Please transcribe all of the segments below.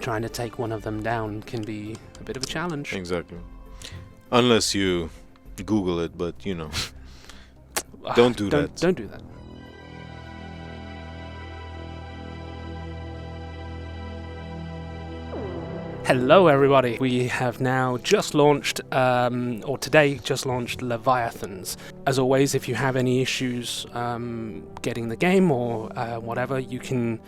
trying to take one of them down can be a bit of a challenge. Exactly. Unless you Google it, but don't do that. Don't do that. Hello everybody, we have now just launched, or today just launched Leviathans. As always, if you have any issues getting the game or whatever, you can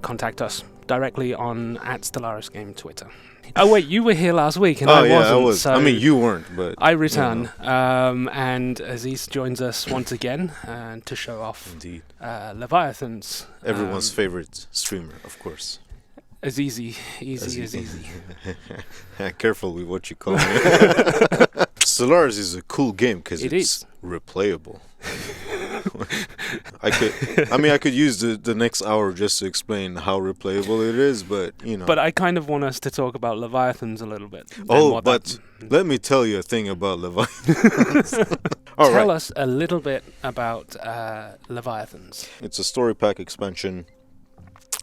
contact us directly on @Stellaris Game Twitter. Oh wait, you were here last week and I wasn't. I was. So I mean, you weren't, but I return, and Aziz joins us once again to show off Indeed. Leviathans. Everyone's favorite streamer, of course. Easy. Careful with what you call me. Stellaris is a cool game because it's replayable. I could use the next hour just to explain how replayable it is, but But I kind of want us to talk about Leviathans a little bit. Let me tell you a thing about Leviathans. Tell us a little bit about Leviathans. It's a story pack expansion.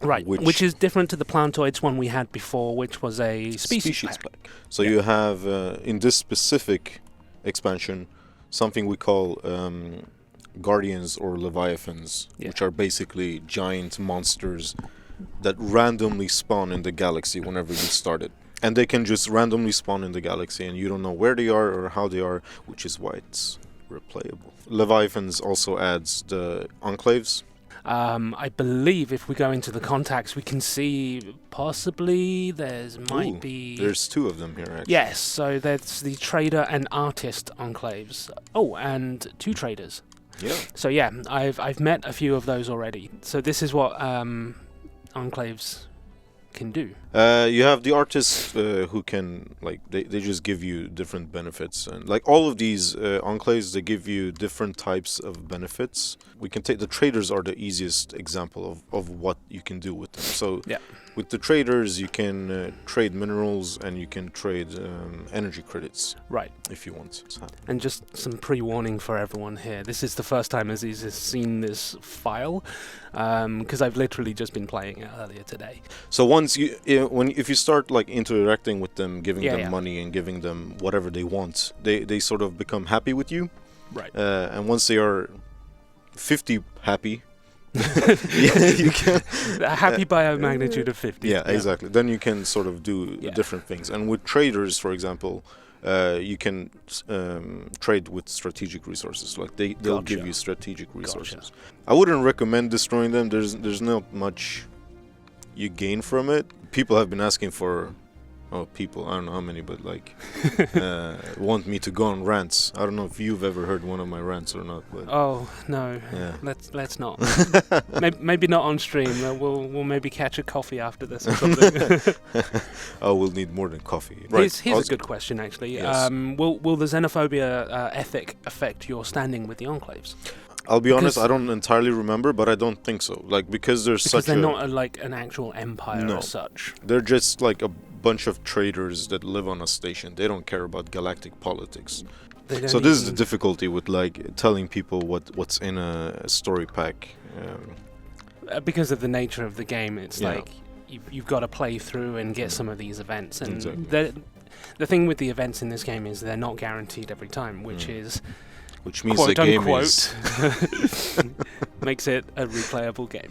Right, which is different to the Plantoids one we had before, which was a species pack. So you have, in this specific expansion, something we call Guardians or Leviathans, which are basically giant monsters that randomly spawn in the galaxy whenever you start it. And they can just randomly spawn in the galaxy, and you don't know where they are or how they are, which is why it's replayable. Leviathans also adds the Enclaves. I believe if we go into the contacts, we can see possibly there's two of them here, actually. Yes, so there's the trader and artist enclaves. Oh, and 2 traders. Yeah. So yeah, I've met a few of those already. So this is what enclaves can do. You have the artists who can, they just give you different benefits, and all of these enclaves, they give you different types of benefits. We can take the traders are the easiest example of what you can do with them. So with the traders, you can trade minerals and you can trade energy credits. Right. If you want. And just some pre-warning for everyone here. This is the first time Aziz has seen this file, because I've literally just been playing it earlier today. So once if you start interacting with them, giving them money and giving them whatever they want, they sort of become happy with you. Right. And once they are 50 happy, you can happy by a magnitude of 50. Yeah, exactly. Then you can sort of do different things. And with traders, for example, you can trade with strategic resources. They'll give you strategic resources. I wouldn't recommend destroying them. There's not much you gain from it. People have been asking for I don't know how many, but want me to go on rants. I don't know if you've ever heard one of my rants or not. But oh no, let's not. maybe not on stream. We'll maybe catch a coffee after this or something. We'll need more than coffee. Right. Here's a good question actually. Yes. Will the xenophobia ethic affect your standing with the enclaves? I'll be honest, I don't entirely remember, but I don't think so. Because they're not an actual empire as such. They're just a bunch of traders that live on a station. They don't care about galactic politics. So this is the difficulty with telling people what's in a story pack. Because of the nature of the game, it's you've got to play through and get some of these events. And the thing with the events in this game is they're not guaranteed every time, which means quote, the game makes it a replayable game.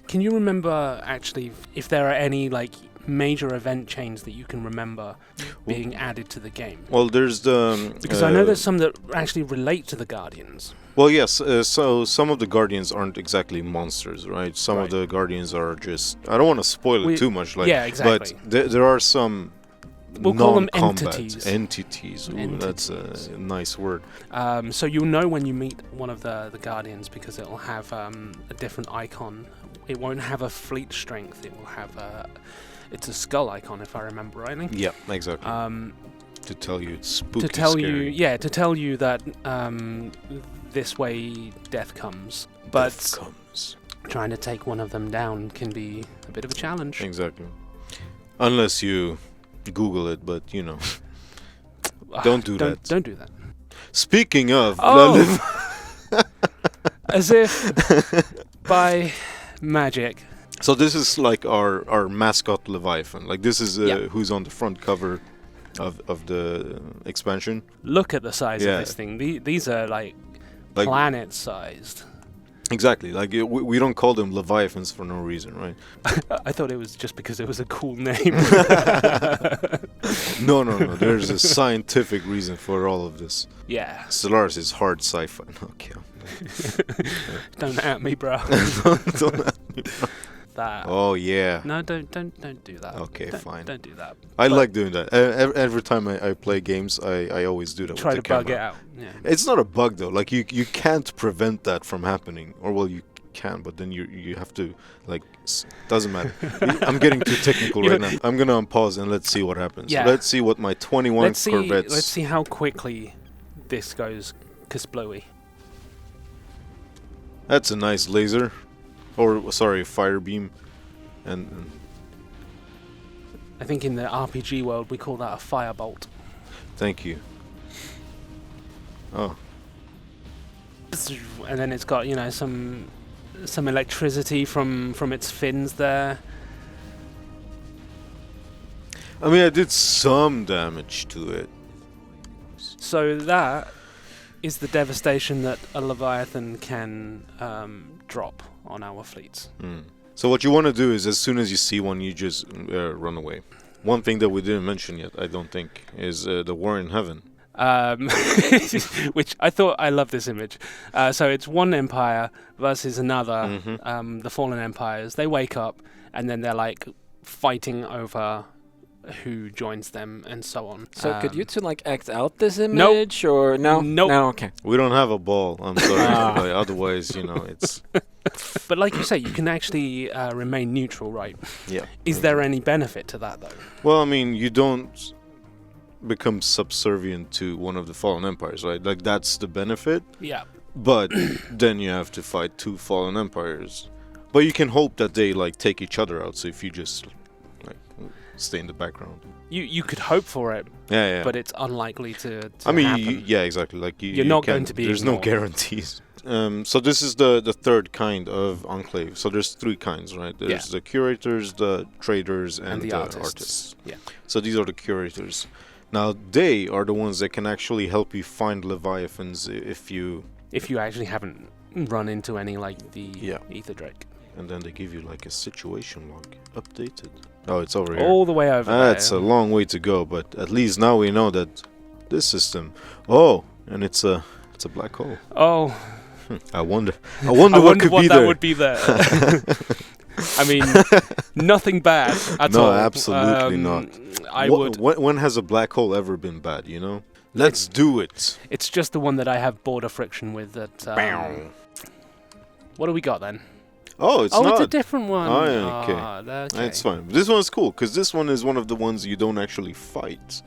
Can you remember actually if there are any major event chains that you can remember being added to the game? Well, there's because I know there's some that actually relate to the Guardians. Well, yes. So some of the Guardians aren't exactly monsters, right? Some of the Guardians are just. I don't want to spoil it too much, exactly. But there are some. We'll call them entities. Ooh, that's a nice word. So you'll know when you meet one of the Guardians because it'll have a different icon. It won't have a fleet strength. It will have it's a skull icon, if I remember rightly. Yeah, exactly. To tell you it's spooky. To tell you that this way death comes. But trying to take one of them down can be a bit of a challenge. Exactly. Unless you Google it, but don't do that. Don't do that. Speaking of, as if by magic, So this is like our mascot Leviathan. Like this is who's on the front cover of the expansion. Look at the size of this thing. These are like planet-sized. Exactly. Like we don't call them Leviathans for no reason, right? I thought it was just because it was a cool name. No. There's a scientific reason for all of this. Yeah. Stellaris is hard sci-fi. Okay. Don't at me, bro. Don't at me, bro. That. Oh yeah. No, don't do that. Okay, fine. Don't do that. I like doing that. Every time I play games, I always do that. Try with the to bug camera. it out. Yeah. It's not a bug though. Like you can't prevent that from happening, or well, you can, but then you have to like. Doesn't matter. I'm getting too technical right now. I'm gonna unpause and let's see what happens. Yeah. Let's see what my 21 Corvettes. Let's see how quickly this goes kasplooey. That's a nice laser, or sorry, fire beam, and I think in the RPG world we call that a firebolt. thank you. Oh. And then it's got, you know, some electricity from its fins there. I mean, I did some damage to it. So that is the devastation that a Leviathan can drop on our fleets. So what you want to do is, as soon as you see one, you just run away. One thing that we didn't mention yet, I don't think, is the war in heaven. Which I love this image. So it's one empire versus another, the fallen empires. They wake up and then they're like fighting over who joins them and so on. So could you two like act out this image or no? Nope. No, okay. We don't have a ball. I'm sorry. Otherwise, you know, it's. But like you say, you can actually remain neutral, right? Yeah. Is there any benefit to that though? Well, I mean, you don't become subservient to one of the fallen empires, right? Like that's the benefit. Yeah. But then you have to fight two fallen empires. But you can hope that they like take each other out. So if you just like stay in the background, you could hope for it. Yeah. But it's unlikely to I mean, happen. yeah, exactly. Like you're not going to be. There's ignored. no guarantees. So this is the third kind of enclave. So there's three kinds, right? There's the curators, the traders, and the artists. Yeah. So these are the curators. Now they are the ones that can actually help you find Leviathans if you actually haven't run into any like the Ether Drake. And then they give you like a situation log updated. Oh, it's over here. All the way over there. That's a long way to go, but at least now we know that this system. Oh, and it's a black hole. Oh. I wonder what could be there. That would be there. I mean, nothing bad at all. No, absolutely not. When has a black hole ever been bad, you know? Let's do it. It's just the one that I have border friction with. That. What do we got then? Oh, it's not. It's a different one. Oh, yeah, okay. That's fine. This one's cool, because this one is one of the ones you don't actually fight.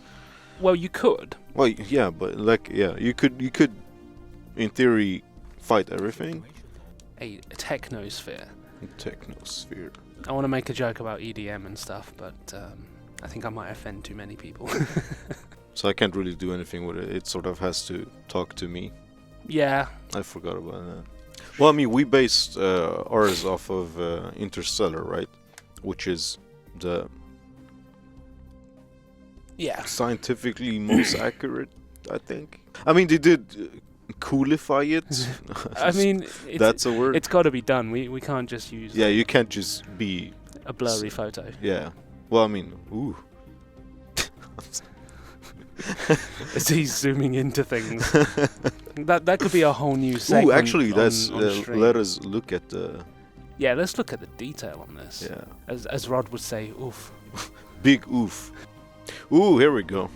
Well, you could. Well, yeah, but you could, in theory, fight everything. A Techno Sphere. Techno Sphere. I want to make a joke about EDM and stuff, but I think I might offend too many people. So I can't really do anything with it. It sort of has to talk to me. Yeah. I forgot about that. Well, I mean, we based ours off of Interstellar, right? Which is the scientifically most accurate, I think. I mean, they did coolify it. I mean, that's a word. It's got to be done. We can't just use. Yeah, you can't just be a blurry photo. Yeah. Well, I mean, ooh. As he's zooming into things. that could be a whole new segment. Ooh, actually, that's on let us look at the. Yeah, let's look at the detail on this. Yeah. As Rod would say, oof. Big oof. Ooh, here we go.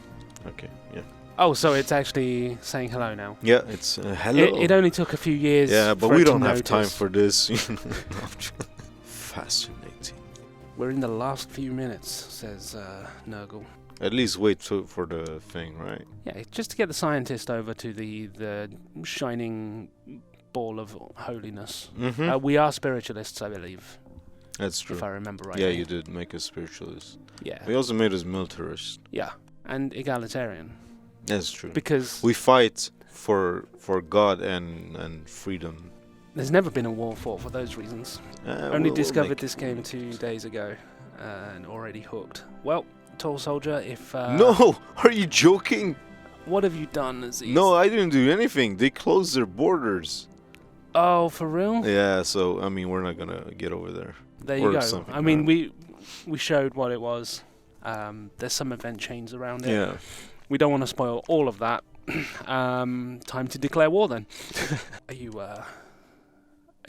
Okay, yeah. Oh, so it's actually saying hello now. Yeah, it's hello. It only took a few years. Yeah, but for we it to don't have notice. time for this. Fascinating. We're in the last few minutes, says Nurgle. At least wait for the thing, right? Yeah, just to get the scientist over to the shining ball of holiness. Mm-hmm. We are spiritualists, I believe. That's true. If I remember right. Yeah, you did make us spiritualist. Yeah. We also made us militarist. Yeah, and egalitarian. That's true. Because we fight for God and freedom. There's never been a war fought for those reasons. Only discovered this game 2 days ago and already hooked. Well, Tall Soldier, if... No! Are you joking? What have you done, Aziz? No, I didn't do anything. They closed their borders. Oh, for real? Yeah, so, I mean, we're not going to get over there. There you go. I mean, we showed what it was. There's some event chains around it. Yeah. We don't want to spoil all of that. Time to declare war, then. Are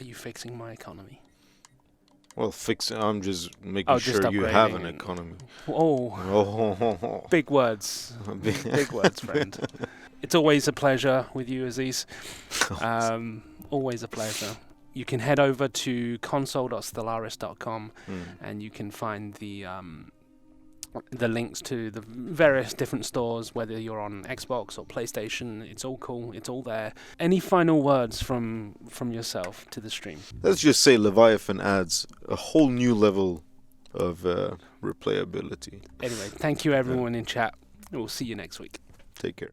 you fixing my economy? Well, I'm just making sure you have an economy. Oh. Big words. Big words, friend. It's always a pleasure with you, Aziz. Always a pleasure. You can head over to console.stellaris.com and you can find the links to the various different stores, whether you're on Xbox or PlayStation. It's all cool. It's all there. Any final words from yourself to the stream? Let's just say Leviathan adds a whole new level of replayability. Anyway, thank you everyone in chat. We'll see you next week. Take care.